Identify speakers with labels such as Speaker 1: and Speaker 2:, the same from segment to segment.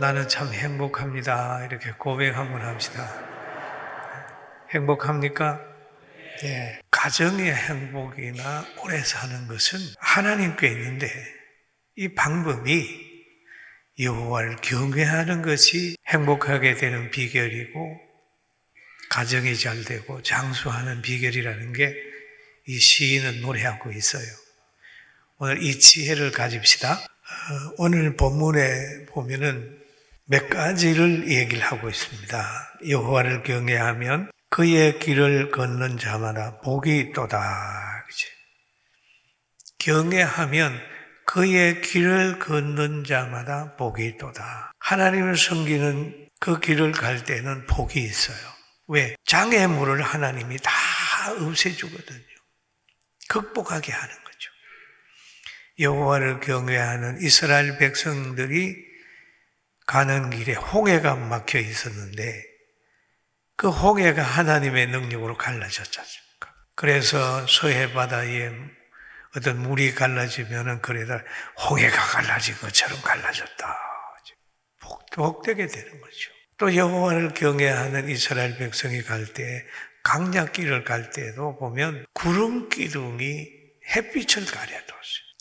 Speaker 1: 나는 참 행복합니다. 이렇게 고백 한번 합시다. 행복합니까? 예. 가정의 행복이나 오래 사는 것은 하나님께 있는데 이 방법이 여호와를 경외하는 것이 행복하게 되는 비결이고 가정이 잘 되고 장수하는 비결이라는 게 이 시인은 노래하고 있어요. 오늘 이 지혜를 가집시다. 오늘 본문에 보면은 몇 가지를 얘기를 하고 있습니다. 여호와를 경외하면 그의 길을 걷는 자마다 복이 있도다. 그치? 경외하면 그의 길을 걷는 자마다 복이 있도다. 하나님을 섬기는 그 길을 갈 때는 복이 있어요. 왜? 장애물을 하나님이 다 없애주거든요. 극복하게 하는 거죠. 여호와를 경외하는 이스라엘 백성들이 가는 길에 홍해가 막혀 있었는데 그 홍해가 하나님의 능력으로 갈라졌지 않습니까? 그래서 서해 바다에 어떤 물이 갈라지면은 그래다 홍해가 갈라진 것처럼 갈라졌다. 복되게 되는 거죠. 또 여호와를 경외하는 이스라엘 백성이 갈 때 강약길을 갈 때도 보면 구름 기둥이 햇빛을 가려뒀어요.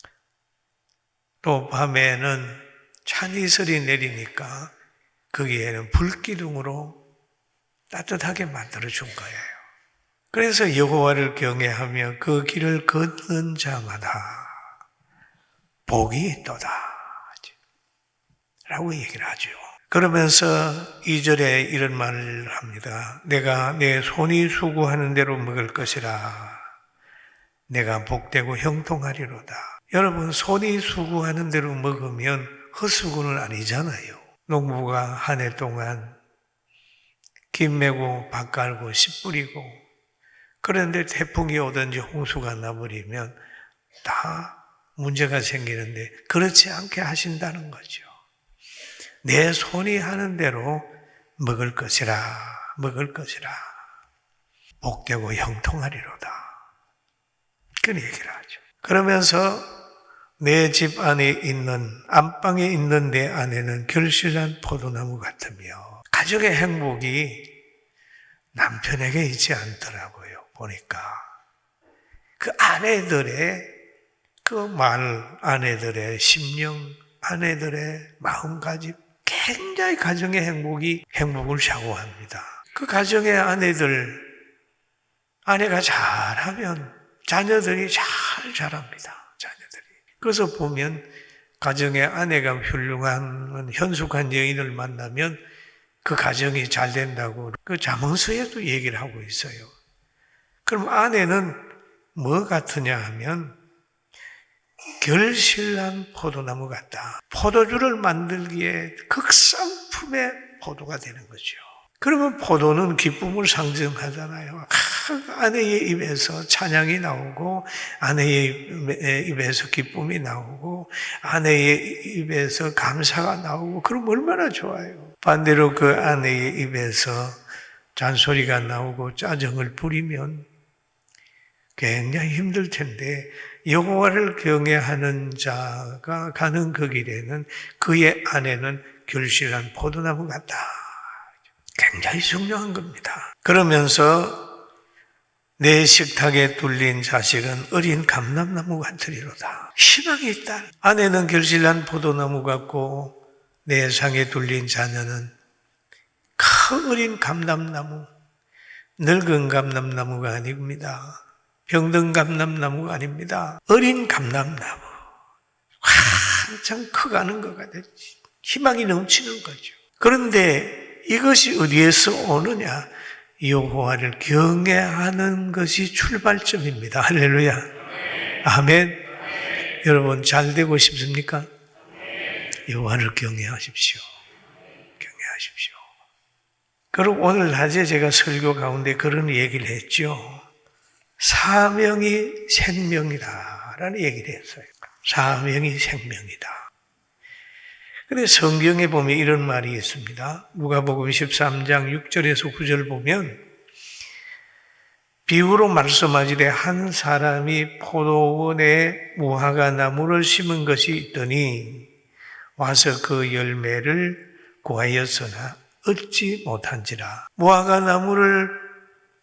Speaker 1: 또 밤에는 찬 이슬이 내리니까 거기에는 불기둥으로 따뜻하게 만들어준 거예요. 그래서 여호와를 경외하며 그 길을 걷는 자마다 복이 있도다 라고 얘기를 하죠. 그러면서 2절에 이런 말을 합니다. 내가 내 손이 수고하는 대로 먹을 것이라. 내가 복되고 형통하리로다. 여러분, 손이 수고하는 대로 먹으면 헛수고는 아니잖아요. 농부가 한 해 동안 김 메고 밭 갈고 씨 뿌리고, 그런데 태풍이 오든지 홍수가 나버리면 다 문제가 생기는데 그렇지 않게 하신다는 거죠. 내 손이 하는 대로 먹을 것이라, 먹을 것이라. 복되고 형통하리로다. 그런 얘기를 하죠. 그러면서 내 집 안에 있는, 안방에 있는 내 안에는 결실한 포도나무 같으며, 가족의 행복이 남편에게 있지 않더라고요. 보니까 그 아내들의 그 말, 아내들의 심령, 아내들의 마음가짐, 굉장히 가정의 행복을 좌우합니다. 그 가정의 아내가 잘하면 자녀들이 잘 자랍니다. 자녀들이. 그래서 보면 가정의 아내가 훌륭한 현숙한 여인을 만나면 그 가정이 잘 된다고 그 잠언서에도 얘기를 하고 있어요. 그럼 아내는 뭐 같으냐 하면 결실난 포도나무 같다. 포도주를 만들기에 극상품의 포도가 되는 거죠. 그러면 포도는 기쁨을 상징하잖아요. 아내의 입에서 찬양이 나오고, 아내의 입에서 기쁨이 나오고, 아내의 입에서 감사가 나오고, 그럼 얼마나 좋아요. 반대로 그 아내의 입에서 잔소리가 나오고 짜증을 부리면 굉장히 힘들 텐데, 여호와를 경외하는 자가 가는 그 길에는 그의 아내는 결실한 포도나무 같다. 굉장히 중요한 겁니다. 그러면서 내 식탁에 둘린 자식은 어린 감람나무 같으리로다. 희망이 있다. 아내는 결실난 포도나무 같고 내 상에 둘린 자녀는 큰 어린 감람나무, 늙은 감람나무가 아닙니다. 병든 감람나무가 아닙니다. 어린 감람나무. 한참 커가는 것 같아요. 희망이 넘치는 거죠. 그런데 이것이 어디에서 오느냐? 여호와를 경외하는 것이 출발점입니다. 할렐루야. 아멘. 여러분 잘 되고 싶습니까? 여호와를 경외하십시오. 경외하십시오. 그리고 오늘 낮에 제가 설교 가운데 그런 얘기를 했죠. 사명이 생명이다라는 얘기를 했어요. 사명이 생명이다. 그런데 성경에 보면 이런 말이 있습니다. 누가복음 13장 6절에서 9절 보면 비유로 말씀하시되 한 사람이 포도원에 무화과 나무를 심은 것이 있더니 와서 그 열매를 구하였으나 얻지 못한지라. 무화과 나무를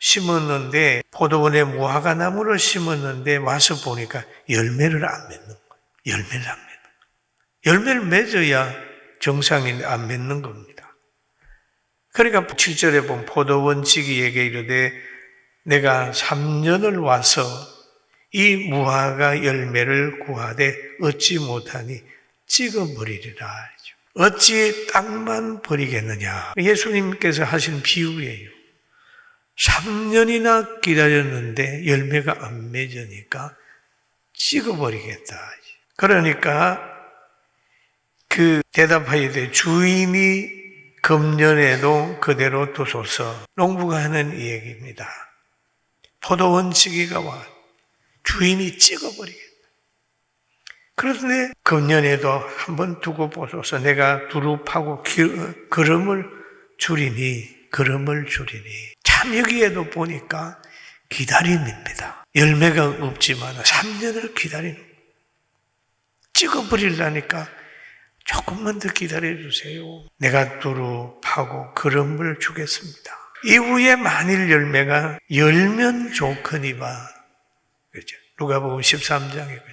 Speaker 1: 심었는데, 포도원에 무화과 나무를 심었는데 와서 보니까 열매를 안 맺는 거예요. 열매를 안 맺는 거예요. 열매를 맺어야 정상인데 안 맺는 겁니다. 그러니까 7절에 보면 포도원 지기에게 이르되 내가 3년을 와서 이 무화과 열매를 구하되 얻지 못하니 찍어버리리라. 어찌 땅만 버리겠느냐. 예수님께서 하신 비유예요. 3년이나 기다렸는데 열매가 안 맺으니까 찍어버리겠다. 그러니까 그 대답하여되 주인이 금년에도 그대로 두소서. 농부가 하는 이 얘기입니다. 포도원 지기가 와 주인이 찍어버리겠다. 그런데 금년에도 한번 두고 보소서. 내가 두루 파고 거름을 줄이니. 참 여기에도 보니까 기다림입니다. 열매가 없지만 3년을 기다리는 거예요. 찍어버리려니까 조금만 더 기다려주세요. 내가 두루 파고 거름을 주겠습니다. 이후에 만일 열매가 열면 좋거니와, 그렇죠? 누가복음 13장에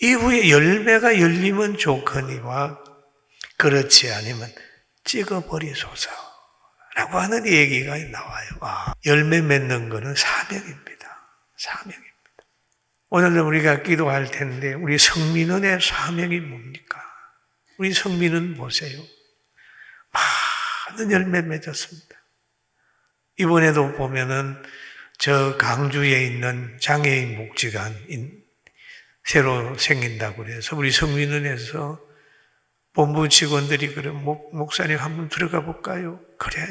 Speaker 1: 이후에 열매가 열리면 좋거니와 그렇지 않으면 찍어버리소서 라고 하는 얘기가 나와요. 열매 맺는 것은 사명입니다. 사명입니다. 오늘은 우리가 기도할 텐데 우리 성민은의 사명이 뭡니까? 우리 성민은 보세요. 많은 열매 맺었습니다. 이번에도 보면은 저 강주에 있는 장애인 복지관 새로 생긴다고 그래서 우리 성민은에서 본부 직원들이 그래, 목사님 한번 들어가 볼까요? 그래.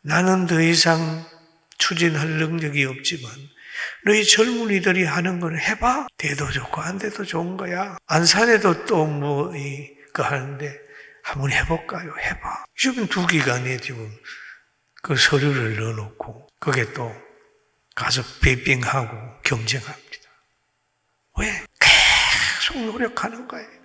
Speaker 1: 나는 더 이상 추진할 능력이 없지만 너희 젊은이들이 하는 걸 해봐. 돼도 좋고 안 돼도 좋은 거야. 안산에도 또 이거 하는데 한번 해볼까요? 해봐. 지금 2기관에 지금 그 서류를 넣어놓고 거기에 또 가서 베이핑하고 경쟁합니다. 왜? 계속 노력하는 거예요.